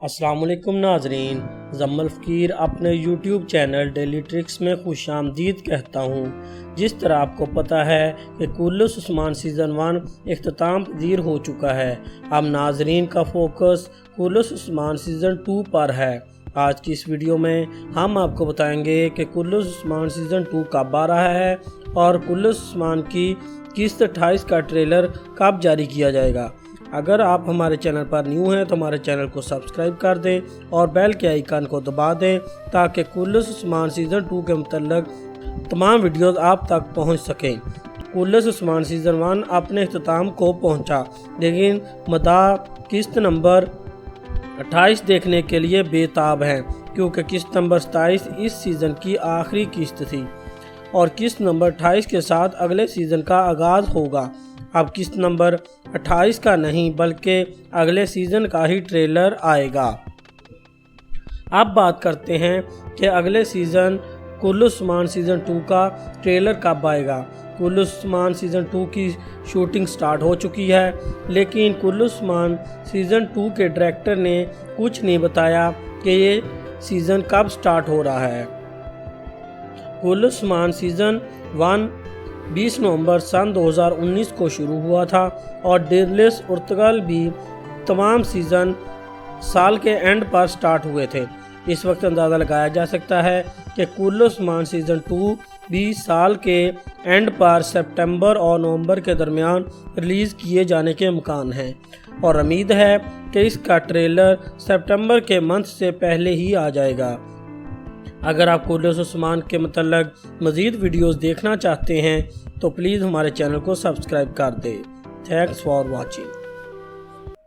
السلام علیکم ناظرین، زمل فقیر اپنے یوٹیوب چینل ڈیلی ٹرکس میں خوش آمدید کہتا ہوں۔ جس طرح آپ کو پتہ ہے کہ کلث عثمان سیزن 1 اختتام پذیر ہو چکا ہے، اب ناظرین کا فوکس کلث عثمان سیزن 2 پر ہے۔ آج کی اس ویڈیو میں ہم آپ کو بتائیں گے کہ کلث عثمان سیزن 2 کب آ رہا ہے اور کلث عثمان کی قسط 28 کا ٹریلر کب جاری کیا جائے گا۔ اگر آپ ہمارے چینل پر نیو ہیں تو ہمارے چینل کو سبسکرائب کر دیں اور بیل کے آئیکن کو دبا دیں تاکہ کلث عثمان سیزن 2 کے متعلق تمام ویڈیوز آپ تک پہنچ سکیں۔ کلث عثمان سیزن 1 اپنے اختتام کو پہنچا، لیکن مداح قسط نمبر 28 دیکھنے کے لیے بے تاب ہیں، کیونکہ قسط نمبر 27 اس سیزن کی آخری قسط تھی اور قسط نمبر 28 کے ساتھ اگلے سیزن کا آغاز ہوگا۔ اب قسط نمبر 28 کا نہیں بلکہ اگلے سیزن کا ہی ٹریلر آئے گا۔ اب بات کرتے ہیں کہ اگلے سیزن کلث عثمان سیزن 2 کا ٹریلر کب آئے گا۔ کلث عثمان سیزن 2 کی شوٹنگ سٹارٹ ہو چکی ہے، لیکن کلث عثمان سیزن 2 کے ڈائریکٹر نے کچھ نہیں بتایا کہ یہ سیزن کب سٹارٹ ہو رہا ہے۔ کلث عثمان سیزن 1 20 نومبر سن 2019 کو شروع ہوا تھا اور ڈیلس ارطغرل بھی تمام سیزن سال کے اینڈ پر سٹارٹ ہوئے تھے۔ اس وقت اندازہ لگایا جا سکتا ہے کہ کلث عثمان سیزن 2 بھی سال کے اینڈ پر سپٹمبر اور نومبر کے درمیان ریلیز کیے جانے کے امکان ہیں، اور امید ہے کہ اس کا ٹریلر سپٹمبر کے منتھ سے پہلے ہی آ جائے گا۔ اگر آپ کلث عثمان کے متعلق مزید ویڈیوز دیکھنا چاہتے ہیں تو پلیز ہمارے چینل کو سبسکرائب کر دیں۔ Thanks for watching.